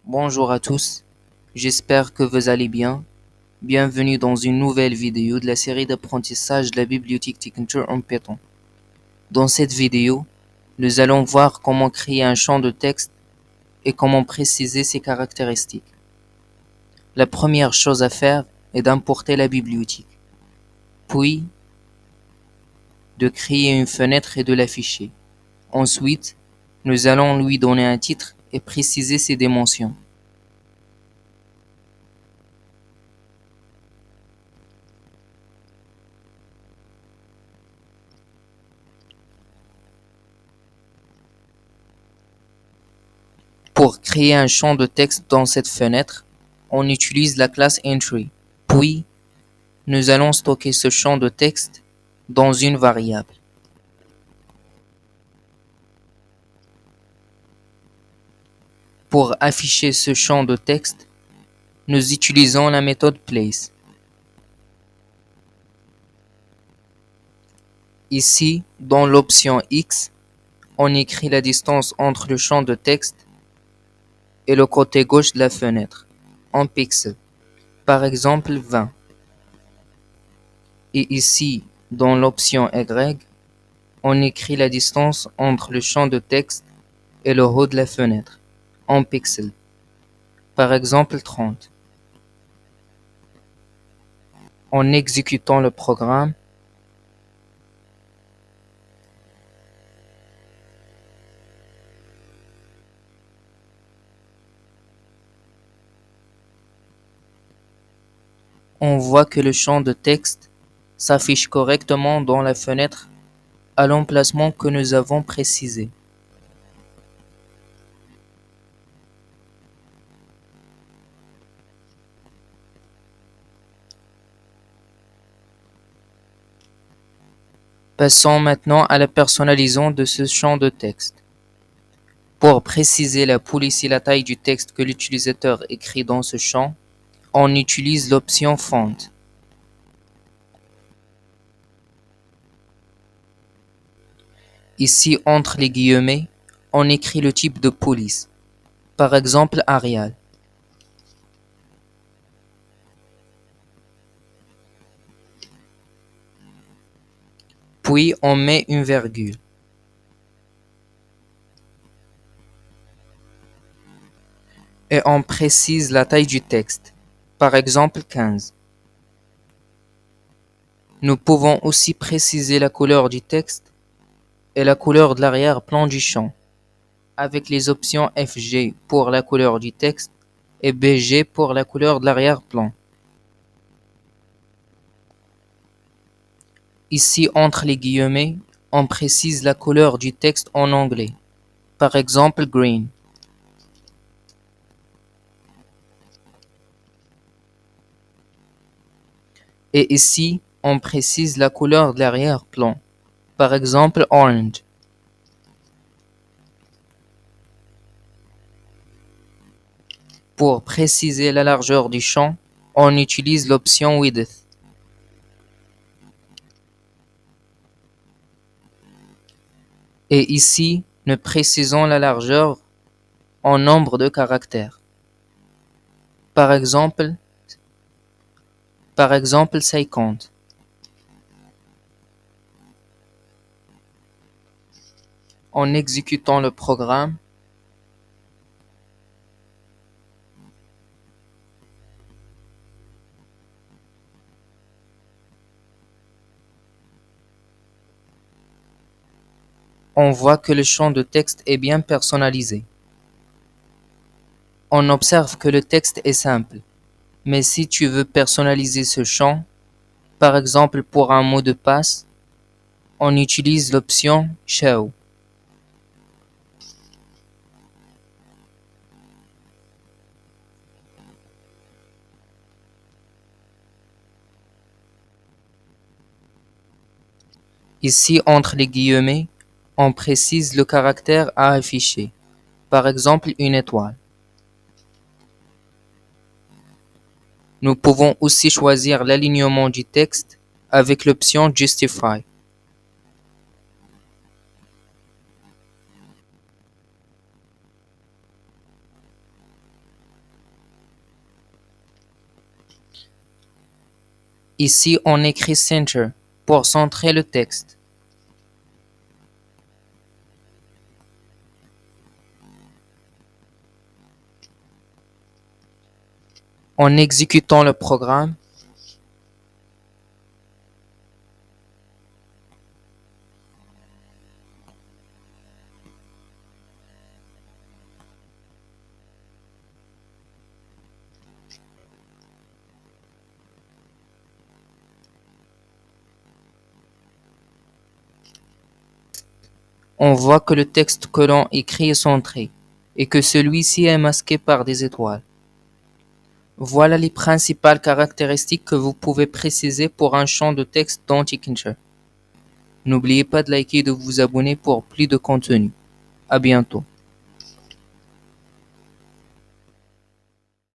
Bonjour à tous, j'espère que vous allez bien. Bienvenue dans une nouvelle vidéo de la série d'apprentissage de la bibliothèque Tkinter en Python. Dans cette vidéo, nous allons voir comment créer un champ de texte et comment préciser ses caractéristiques. La première chose à faire est d'importer la bibliothèque, puis de créer une fenêtre et de l'afficher. Ensuite, nous allons lui donner un titre et préciser ses dimensions. Pour créer un champ de texte dans cette fenêtre, on utilise la classe entry. Puis, nous allons stocker ce champ de texte dans une variable. Pour afficher ce champ de texte, nous utilisons la méthode place. Ici, dans l'option X, on écrit la distance entre le champ de texte et le côté gauche de la fenêtre, en pixels. Par exemple 20. Et ici, dans l'option Y, on écrit la distance entre le champ de texte et le haut de la fenêtre, en pixels. Par exemple 30. En exécutant le programme, on voit que le champ de texte s'affiche correctement dans la fenêtre à l'emplacement que nous avons précisé. Passons maintenant à la personnalisation de ce champ de texte. Pour préciser la police et la taille du texte que l'utilisateur écrit dans ce champ, on utilise l'option Font. Ici, entre les guillemets, on écrit le type de police, par exemple Arial. Puis on met une virgule. Et on précise la taille du texte, par exemple 15. Nous pouvons aussi préciser la couleur du texte et la couleur de l'arrière-plan du champ, avec les options FG pour la couleur du texte et BG pour la couleur de l'arrière-plan. Ici, entre les guillemets, on précise la couleur du texte en anglais, par exemple green. Et ici, on précise la couleur de l'arrière-plan, par exemple orange. Pour préciser la largeur du champ, on utilise l'option width. Et ici, nous précisons la largeur en nombre de caractères. Par exemple 50. En exécutant le programme, on voit que le champ de texte est bien personnalisé. On observe que le texte est simple, mais si tu veux personnaliser ce champ, par exemple pour un mot de passe, on utilise l'option Show. Ici, entre les guillemets, on précise le caractère à afficher, par exemple une étoile. Nous pouvons aussi choisir l'alignement du texte avec l'option Justify. Ici, on écrit Center pour centrer le texte. En exécutant le programme, on voit que le texte que l'on écrit est centré et que celui-ci est masqué par des étoiles. Voilà les principales caractéristiques que vous pouvez préciser pour un champ de texte dans Tkinter. N'oubliez pas de liker et de vous abonner pour plus de contenu. À bientôt.